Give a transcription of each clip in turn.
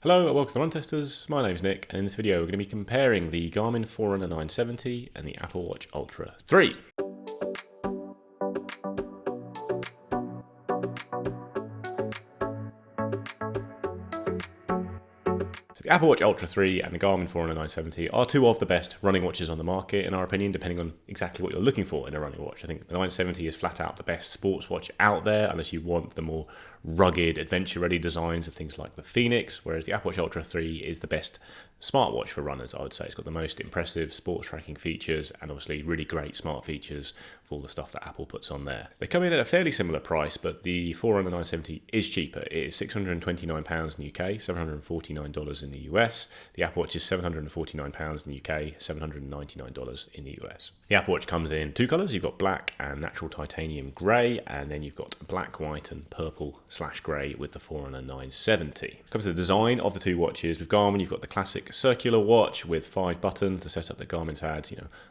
Hello and welcome to the Run Testers. My name's Nick, and in this video we're going to be comparing the Garmin Forerunner 970 and the Apple Watch Ultra 3. So the Apple Watch Ultra 3 and the Garmin Forerunner 970 are two of the best running watches on the market, in our opinion, depending on exactly what you're looking for in a running watch. I think the 970 is flat out the best sports watch out there, unless you want the more rugged, adventure-ready designs of things like the Phoenix, whereas the Apple Watch Ultra 3 is the best smartwatch for runners, I would say. It's got the most impressive sports tracking features and obviously really great smart features for all the stuff that Apple puts on there. They come in at a fairly similar price, but the Forerunner 970 is cheaper. It is £629 in the UK, $749 in the US. The Apple Watch is £749 in the UK, $799 in the US. The Apple Watch comes in two colours. You've got black and natural titanium grey, and then you've got black, white and purple/grey with the Forerunner 970. Comes to the design of the two watches. With Garmin, you've got the classic circular watch with 5 buttons, the setup that Garmin's had,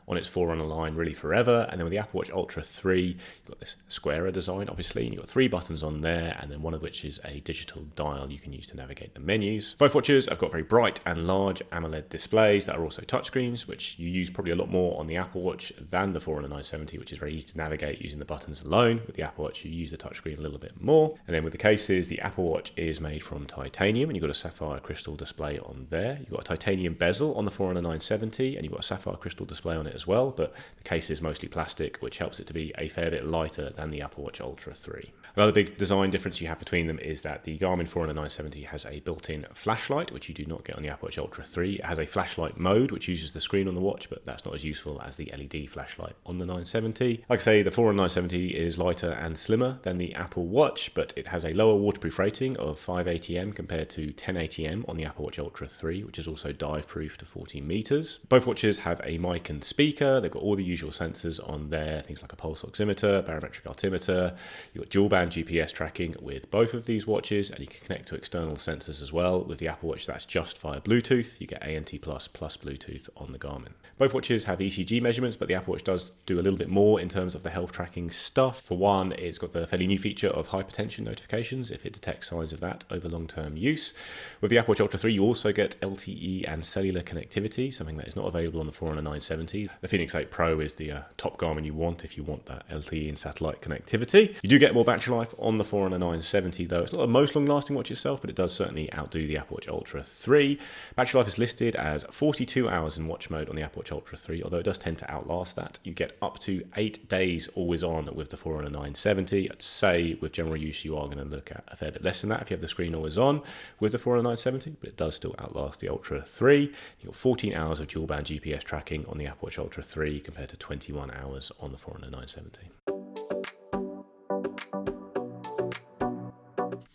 on its Forerunner line really forever. And then with the Apple Watch Ultra 3, you've got this squarer design, obviously, and you've got 3 buttons on there, and then one of which is a digital dial you can use to navigate the menus. Both watches have got very bright and large AMOLED displays that are also touchscreens, which you use probably a lot more on the Apple Watch than the Forerunner 970, which is very easy to navigate using the buttons alone. With the Apple Watch, you use the touchscreen a little bit more. And then with the cases, the Apple Watch is made from titanium, and you've got a sapphire crystal display on there. You've got a titanium bezel on the Forerunner 970, and you've got a sapphire crystal display on it as well, but the case is mostly plastic, which helps it to be a fair bit lighter than the Apple Watch Ultra 3. Another big design difference you have between them is that the Garmin Forerunner 970 has a built-in flashlight, which you do not get on the Apple Watch Ultra 3. It has a flashlight mode, which uses the screen on the watch, but that's not as useful as the LED flashlight on the 970. Like I say, the Forerunner 970 is lighter and slimmer than the Apple Watch, but it has a lower waterproof rating of 5 ATM compared to 10 ATM on the Apple Watch Ultra 3, which is also dive-proof to 14 meters. Both watches have a mic and speaker. They've got all the usual sensors on there, things like a pulse oximeter, barometric altimeter. You've got dual band GPS tracking with both of these watches, and you can connect to external sensors as well. With the Apple Watch, that's just via Bluetooth. You get ANT plus Bluetooth on the Garmin. Both watches have ECG measurements, but the Apple Watch does do a little bit more in terms of the health tracking stuff. For one, it's got the fairly new feature of hypertension notifications if it detects signs of that over long-term use. With the Apple Watch Ultra 3, you also get LTE and cellular connectivity, something that is not available on the Forerunner 970. The Phoenix 8 Pro is the top Garmin you want if you want that LTE and satellite connectivity. You do get more battery life on the Forerunner 970 though. It's not the most long-lasting watch itself, but it does certainly outdo the Apple Watch Ultra 3. Battery life is listed as 42 hours in watch mode on the Apple Watch Ultra 3, although it does tend to outlast that. You get up to 8 days always on with the Forerunner 970. I'd say with general use you are going to look at a fair bit less than that if you have the screen always on with the Forerunner 970, but it does still outlast the Ultra 3. You've got 14 hours of dual band GPS tracking on the Apple Watch Ultra 3 compared to 21 hours on the Forerunner 970.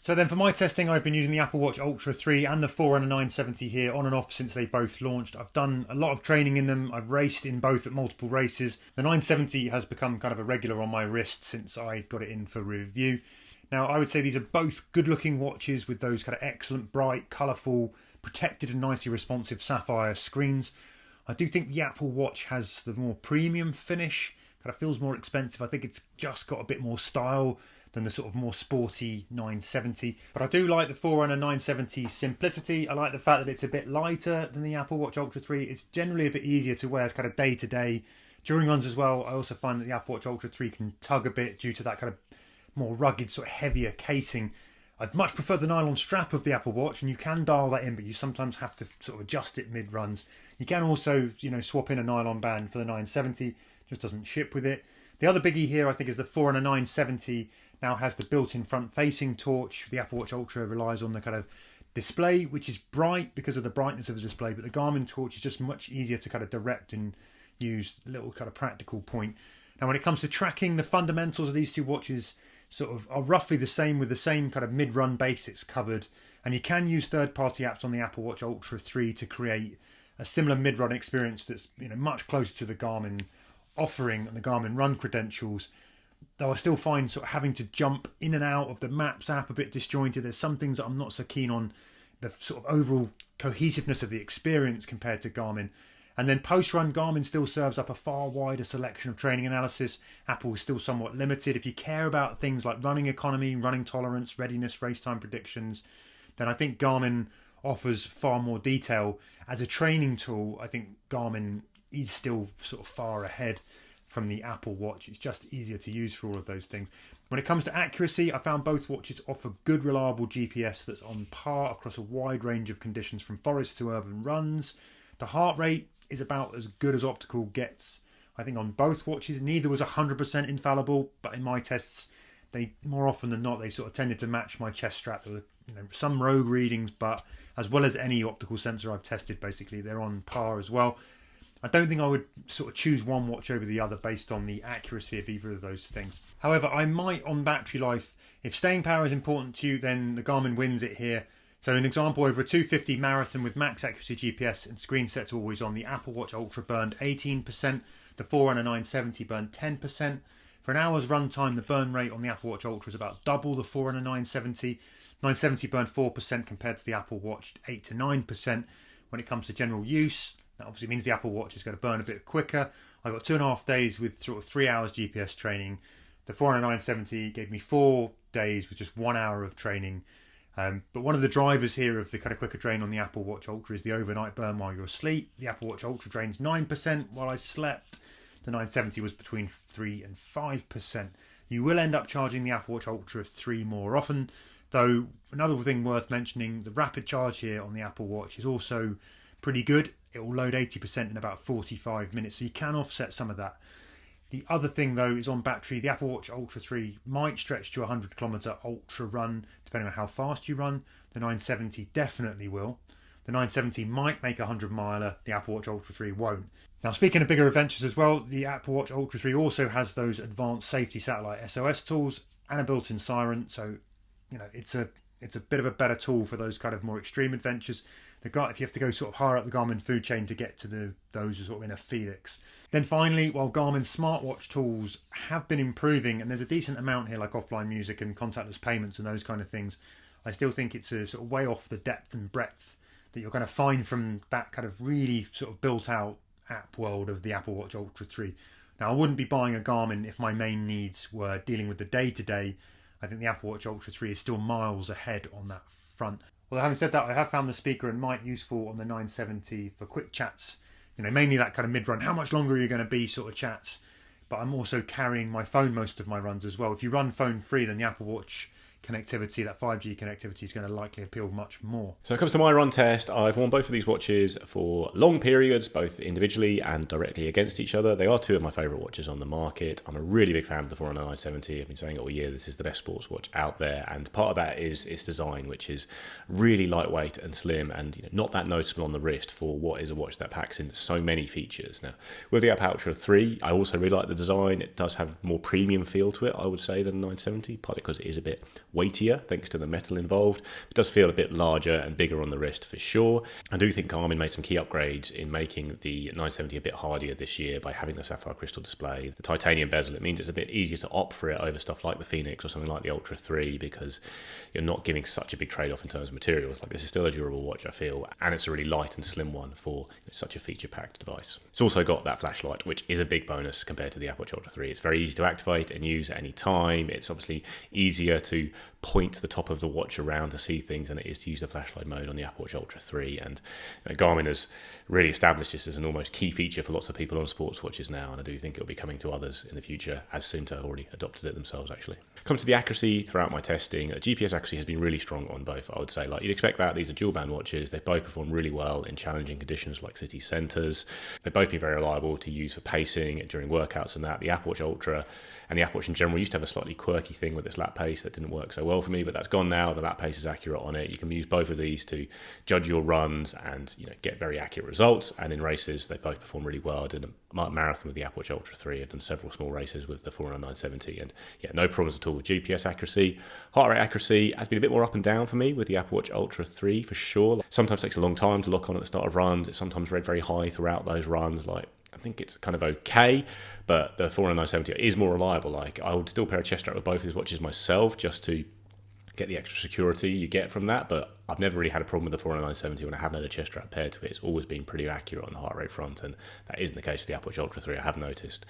So then for my testing, I've been using the Apple Watch Ultra 3 and the Forerunner 970 here on and off since they both launched. I've done a lot of training in them. I've raced in both at multiple races. The 970 has become kind of a regular on my wrist since I got it in for review. Now, I would say these are both good-looking watches with those kind of excellent, bright, colourful, protected and nicely responsive sapphire screens. I do think the Apple Watch has the more premium finish. Kind of feels more expensive. I think it's just got a bit more style than the sort of more sporty 970. But I do like the Forerunner 970 simplicity. I like the fact that it's a bit lighter than the Apple Watch Ultra 3. It's generally a bit easier to wear kind of day to day. During runs as well, I also find that the Apple Watch Ultra 3 can tug a bit due to that kind of more rugged, sort of heavier casing. I'd much prefer the nylon strap of the Apple Watch, and you can dial that in, but you sometimes have to sort of adjust it mid-runs. You can also, swap in a nylon band for the 970, just doesn't ship with it. The other biggie here, I think, is the Forerunner 970 now has the built-in front-facing torch. The Apple Watch Ultra relies on the kind of display, which is bright because of the brightness of the display, but the Garmin torch is just much easier to kind of direct and use. A little kind of practical point. Now, when it comes to tracking, the fundamentals of these two watches sort of are roughly the same, with the same kind of mid-run basics covered, and you can use third-party apps on the Apple Watch Ultra 3 to create a similar mid-run experience that's much closer to the Garmin offering and the Garmin Run credentials. Though I still find sort of having to jump in and out of the Maps app a bit disjointed. There's some things that I'm not so keen on, the sort of overall cohesiveness of the experience compared to Garmin. And then post-run, Garmin still serves up a far wider selection of training analysis. Apple is still somewhat limited. If you care about things like running economy, running tolerance, readiness, race time predictions, then I think Garmin offers far more detail. As a training tool, I think Garmin is still sort of far ahead from the Apple Watch. It's just easier to use for all of those things. When it comes to accuracy, I found both watches offer good, reliable GPS that's on par across a wide range of conditions, from forest to urban runs. The heart rate is about as good as optical gets, I think, on both watches. Neither was 100% infallible, but in my tests, they more often than not, they sort of tended to match my chest strap. There were some rogue readings, but as well as any optical sensor I've tested, basically, they're on par as well. I don't think I would sort of choose one watch over the other based on the accuracy of either of those things. However, I might on battery life. If staying power is important to you, then the Garmin wins it here. So an example, over a 250 marathon with max accuracy GPS and screen set to always on, the Apple Watch Ultra burned 18%, the Forerunner 970 burned 10%. For an hour's runtime, the burn rate on the Apple Watch Ultra is about double the Forerunner 970. 970 burned 4% compared to the Apple Watch 8 to 9%. When it comes to general use, that obviously means the Apple Watch is going to burn a bit quicker. I got 2.5 days with sort of 3 hours GPS training. The Forerunner 970 gave me 4 days with just 1 hour of training. But one of the drivers here of the kind of quicker drain on the Apple Watch Ultra is the overnight burn while you're asleep. The Apple Watch Ultra drains 9% while I slept. The 970 was between 3 and 5%. You will end up charging the Apple Watch Ultra 3 more often, though another thing worth mentioning, the rapid charge here on the Apple Watch is also pretty good. It will load 80% in about 45 minutes, so you can offset some of that. The other thing, though, is on battery. The Apple Watch Ultra 3 might stretch to a 100km ultra run, depending on how fast you run. The 970 definitely will. The 970 might make a 100-miler. The Apple Watch Ultra 3 won't. Now, speaking of bigger adventures as well, the Apple Watch Ultra 3 also has those advanced safety satellite SOS tools and a built-in siren. So, it's a bit of a better tool for those kind of more extreme adventures. If you have to go sort of higher up the Garmin food chain to get to those are sort of in a Felix. Then finally, while Garmin's smartwatch tools have been improving, and there's a decent amount here like offline music and contactless payments and those kind of things, I still think it's a sort of way off the depth and breadth that you're going to find from that kind of really sort of built out app world of the Apple Watch Ultra 3. Now, I wouldn't be buying a Garmin if my main needs were dealing with the day-to-day. I think the Apple Watch Ultra 3 is still miles ahead on that front. Well, having said that, I have found the speaker and mic useful on the 970 for quick chats. Mainly that kind of mid-run. How much longer are you going to be sort of chats? But I'm also carrying my phone most of my runs as well. If you run phone free, then the Apple Watch connectivity, that 5G connectivity, is going to likely appeal much more. So when it comes to my run test, I've worn both of these watches for long periods, both individually and directly against each other. They are two of my favourite watches on the market. I'm a really big fan of the Forerunner 970. I've been saying it all year, this is the best sports watch out there, and part of that is its design, which is really lightweight and slim and not that noticeable on the wrist for what is a watch that packs in so many features. Now, with the Apple Ultra 3, I also really like the design. It does have more premium feel to it, I would say, than the 970, partly because it is a bit weightier thanks to the metal involved. It does feel a bit larger and bigger on the wrist for sure. I do think Garmin made some key upgrades in making the 970 a bit hardier this year by having the sapphire crystal display, the titanium bezel. It means it's a bit easier to opt for it over stuff like the Phoenix or something like the Ultra 3 because you're not giving such a big trade-off in terms of materials. Like, this is still a durable watch, I feel, and it's a really light and slim one for such a feature-packed device. It's also got that flashlight, which is a big bonus compared to the Apple Watch Ultra 3. It's very easy to activate and use at any time. It's obviously easier to point the top of the watch around to see things than it is to use the flashlight mode on the Apple Watch Ultra 3. And Garmin has really established this as an almost key feature for lots of people on sports watches now, and I do think it'll be coming to others in the future, as Sunto already adopted it themselves, actually. Comes to the accuracy throughout my testing, GPS accuracy has been really strong on both, I would say. Like, you'd expect that. These are dual band watches. They've both performed really well in challenging conditions like city centres. They've both been very reliable to use for pacing during workouts and that. The Apple Watch Ultra and the Apple Watch in general used to have a slightly quirky thing with its lap pace that didn't work so well for me, but that's gone now. The lap pace is accurate on it. You can use both of these to judge your runs and get very accurate results. And in races, they both perform really well. I did a marathon with the Apple Watch Ultra 3. I've done several small races with the Forerunner 970, and no problems at all with GPS accuracy. Heart rate accuracy has been a bit more up and down for me with the Apple Watch Ultra 3 for sure. Sometimes it takes a long time to lock on at the start of runs. It's sometimes read very high throughout those runs. I think it's kind of okay, but the Forerunner 970 is more reliable. I would still pair a chest strap with both of these watches myself just to get the extra security you get from that, but I've never really had a problem with the Forerunner 970 when I haven't had a chest strap paired to it. It's always been pretty accurate on the heart rate front, and that isn't the case with the Apple Watch Ultra 3. I have noticed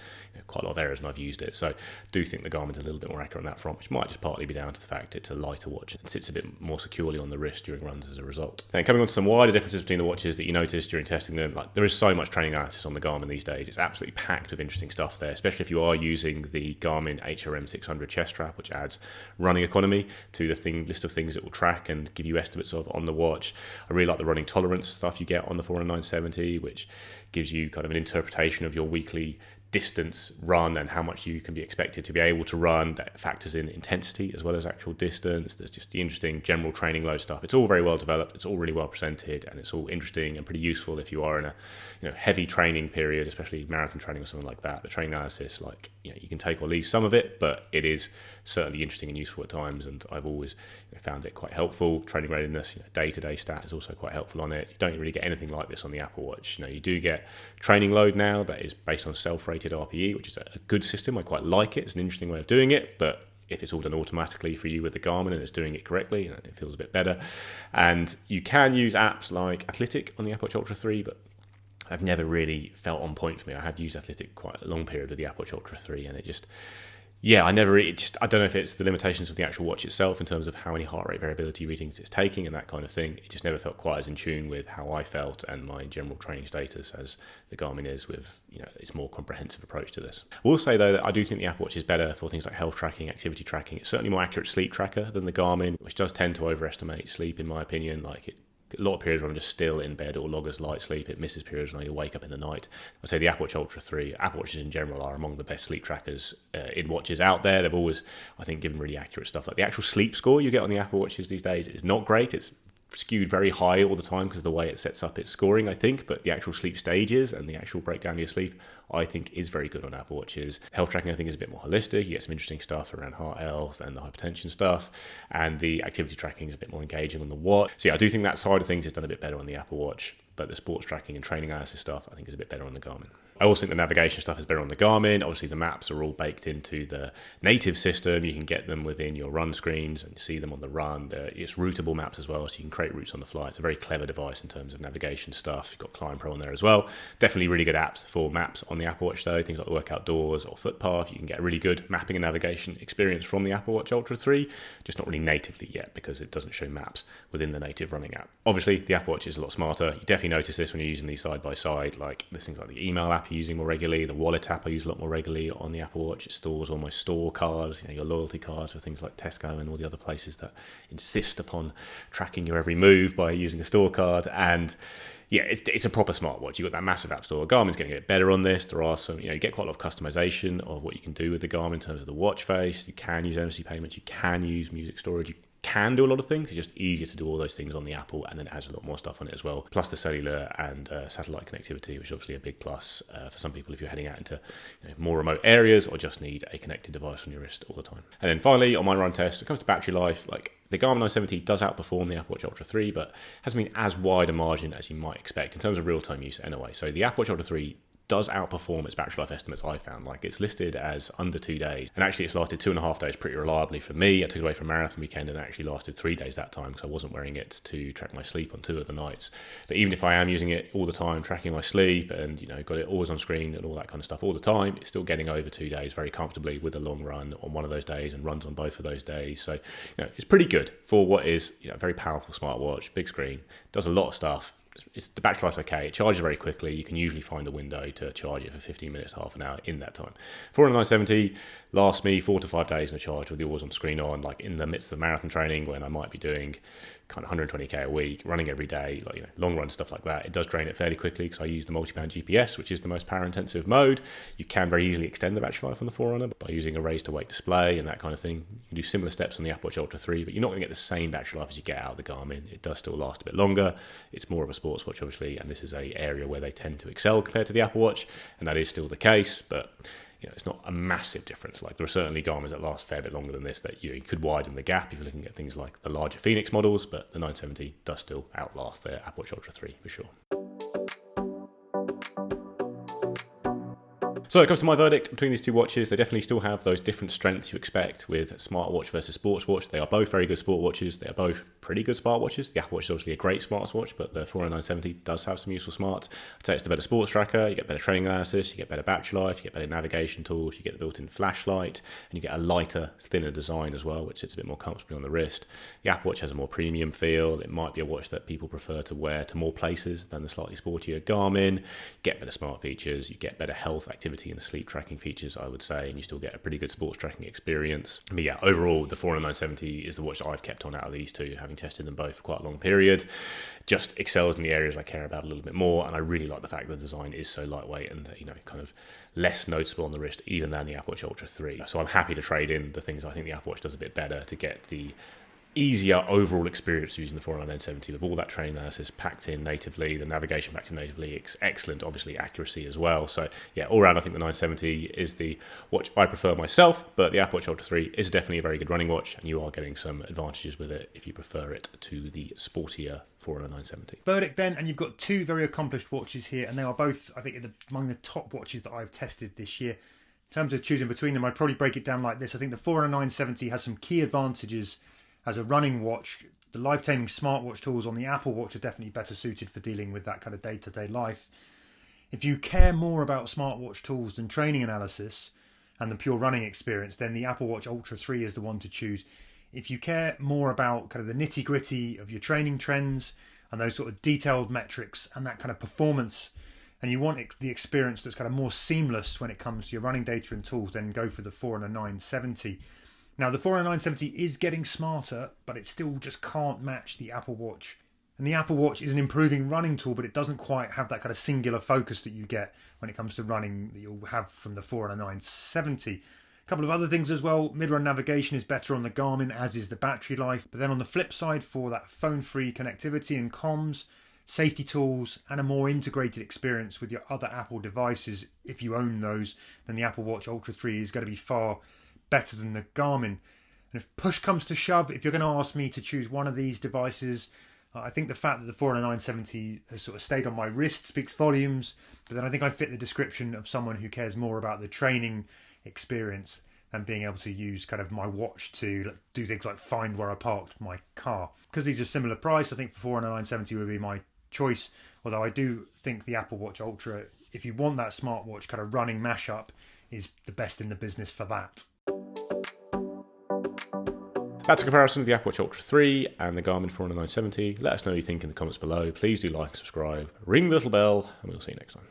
quite a lot of errors when I've used it, so I do think the Garmin's a little bit more accurate on that front, which might just partly be down to the fact it's a lighter watch and sits a bit more securely on the wrist during runs as a result. Then coming on to some wider differences between the watches that you notice during testing them, like there is so much training analysis on the Garmin these days. It's absolutely packed with interesting stuff there, especially if you are using the Garmin HRM 600 chest strap, which adds running economy to the list of things it will track and give you estimates of on the watch. I really like the running tolerance stuff you get on the Forerunner 970, which gives you kind of an interpretation of your weekly distance run and how much you can be expected to be able to run. That factors in intensity as well as actual distance. There's just the interesting general training load stuff. It's all very well developed, it's all really well presented, and it's all interesting and pretty useful if you are in a heavy training period, especially marathon training or something like that. The training analysis, you can take or leave some of it, but it is certainly interesting and useful at times, and I've always found it quite helpful. Training readiness, day-to-day stat is also quite helpful on it. You don't really get anything like this on the Apple Watch. You do get training load now that is based on self-rated RPE, which is a good system. I quite like it. It's an interesting way of doing it, but if it's all done automatically for you with the Garmin and it's doing it correctly, it feels a bit better. And you can use apps like Athletic on the Apple Watch Ultra 3, but I've never really felt on point for me. I have used Athletic quite a long period with the Apple Watch Ultra 3, and I don't know if it's the limitations of the actual watch itself in terms of how many heart rate variability readings it's taking and that kind of thing. It just never felt quite as in tune with how I felt and my general training status as the Garmin is with, its more comprehensive approach to this. I will say though that I do think the Apple Watch is better for things like health tracking, activity tracking. It's certainly more accurate sleep tracker than the Garmin, which does tend to overestimate sleep in my opinion. A lot of periods where I'm just still in bed or log as light sleep. It misses periods when I wake up in the night. I'd say the Apple Watch Ultra 3, Apple Watches in general are among the best sleep trackers in watches out there. They've always, I think, given really accurate stuff. Like the actual sleep score you get on the Apple Watches these days is not great. It's skewed very high all the time because of the way it sets up its scoring, I think, but the actual sleep stages and the actual breakdown of your sleep, I think, is very good on Apple Watches. Health tracking, I think, is a bit more holistic. You get some interesting stuff around heart health and the hypertension stuff, and the activity tracking is a bit more engaging on the watch. So yeah, I do think that side of things is done a bit better on the Apple Watch, but the sports tracking and training analysis stuff, I think, is a bit better on the Garmin. I also think the navigation stuff is better on the Garmin. Obviously, the maps are all baked into the native system. You can get them within your run screens and see them on the run. It's routable maps as well, so you can create routes on the fly. It's a very clever device in terms of navigation stuff. You've got Climb Pro on there as well. Definitely really good apps for maps on the Apple Watch, though. Things like the Work Outdoors or Footpath. You can get a really good mapping and navigation experience from the Apple Watch Ultra 3, just not really natively yet because it doesn't show maps within the native running app. Obviously, the Apple Watch is a lot smarter. You definitely notice this when you're using these side by side. Like there's things like the email app you're using more regularly, the wallet app I use a lot more regularly on the Apple Watch. It stores all my store cards, your loyalty cards for things like Tesco and all the other places that insist upon tracking your every move by using a store card. And yeah, it's a proper smartwatch. You've got that massive app store. Garmin's getting a bit better on this. There are some, you get quite a lot of customization of what you can do with the Garmin in terms of the watch face. You can use NFC payments. You can use music storage. You can do a lot of things. It's just easier to do all those things on the Apple, and then it has a lot more stuff on it as well. Plus the cellular and satellite connectivity, which is obviously a big plus for some people if you're heading out into more remote areas or just need a connected device on your wrist all the time. And then finally, on my run test, when it comes to battery life, the Garmin 970 does outperform the Apple Watch Ultra 3, but hasn't been as wide a margin as you might expect in terms of real-time use anyway. So the Apple Watch Ultra 3 does outperform its battery life estimates, I found. It's listed as under 2 days, and actually it's lasted 2.5 days pretty reliably for me. I took it away from marathon weekend and it actually lasted 3 days that time because I wasn't wearing it to track my sleep on 2 of the nights. But even if I am using it all the time, tracking my sleep and got it always on screen and all that kind of stuff all the time, it's still getting over 2 days very comfortably with a long run on one of those days and runs on both of those days. So it's pretty good for what is a very powerful smartwatch, big screen, does a lot of stuff. The battery life's okay. It charges very quickly. You can usually find a window to charge it for 15 minutes, half an hour in that time. Forerunner 970 lasts me 4 to 5 days in a charge with the always on screen on, in the midst of marathon training when I might be doing kind of 120k a week, running every day, long run stuff like that. It does drain it fairly quickly because I use the multi-band GPS, which is the most power intensive mode. You can very easily extend the battery life on the Forerunner by using a raised to weight display and that kind of thing. You can do similar steps on the Apple Watch Ultra 3, but you're not going to get the same battery life as you get out of the Garmin. It does still last a bit longer. It's more of a sports watch, obviously, and this is an area where they tend to excel compared to the Apple Watch, and that is still the case, but it's not a massive difference. There are certainly Garmin's that last a fair bit longer than this that you could widen the gap if you're looking at things like the larger Phoenix models, but the 970 does still outlast the Apple Watch Ultra 3 for sure. So it comes to my verdict between these two watches. They definitely still have those different strengths you expect with smartwatch versus sports watch. They are both very good sport watches. They are both pretty good smart watches. The Apple Watch is obviously a great smartwatch, but the Forerunner 970 does have some useful smarts. I'd say it's the better sports tracker. You get better training analysis, you get better battery life, you get better navigation tools, you get the built-in flashlight, and you get a lighter, thinner design as well, which sits a bit more comfortably on the wrist. The Apple Watch has a more premium feel. It might be a watch that people prefer to wear to more places than the slightly sportier Garmin. You get better smart features, you get better health, activity, and sleep tracking features, I would say, and you still get a pretty good sports tracking experience. But yeah, overall, the Forerunner 970 is the watch that I've kept on out of these two, having tested them both for quite a long period. Just excels in the areas I care about a little bit more, and I really like the fact that the design is so lightweight and, kind of less noticeable on the wrist even than the Apple Watch Ultra 3. So I'm happy to trade in the things I think the Apple Watch does a bit better to get the easier overall experience of using the Forerunner 970 with all that training analysis packed in natively, the navigation packed in natively, excellent, obviously, accuracy as well. So yeah, all around I think the 970 is the watch I prefer myself, but the Apple Watch Ultra 3 is definitely a very good running watch, and you are getting some advantages with it if you prefer it to the sportier Forerunner 970. Verdict then, and you've got two very accomplished watches here, and they are both, I think, among the top watches that I've tested this year. In terms of choosing between them, I'd probably break it down like this. I think the Forerunner 970 has some key advantages as a running watch. The life-taming smartwatch tools on the Apple Watch are definitely better suited for dealing with that kind of day-to-day life. If you care more about smartwatch tools than training analysis and the pure running experience, then the Apple Watch Ultra 3 is the one to choose. If you care more about kind of the nitty-gritty of your training trends and those sort of detailed metrics and that kind of performance, and you want the experience that's kind of more seamless when it comes to your running data and tools, then go for the Forerunner 970. Now, the Forerunner 970 is getting smarter, but it still just can't match the Apple Watch. And the Apple Watch is an improving running tool, but it doesn't quite have that kind of singular focus that you get when it comes to running that you'll have from the Forerunner 970. A couple of other things as well. Mid-run navigation is better on the Garmin, as is the battery life. But then on the flip side, for that phone-free connectivity and comms, safety tools, and a more integrated experience with your other Apple devices, if you own those, then the Apple Watch Ultra 3 is going to be far better than the Garmin. And if push comes to shove, if you're going to ask me to choose one of these devices, I think the fact that the Forerunner 970 has sort of stayed on my wrist speaks volumes. But then I think I fit the description of someone who cares more about the training experience and being able to use kind of my watch to do things like find where I parked my car. Because these are similar price, I think the Forerunner 970 would be my choice. Although I do think the Apple Watch Ultra, if you want that smartwatch kind of running mashup, is the best in the business for that. That's a comparison of the Apple Watch Ultra 3 and the Garmin Forerunner 970. Let us know what you think in the comments below. Please do like and subscribe, ring the little bell, and we'll see you next time.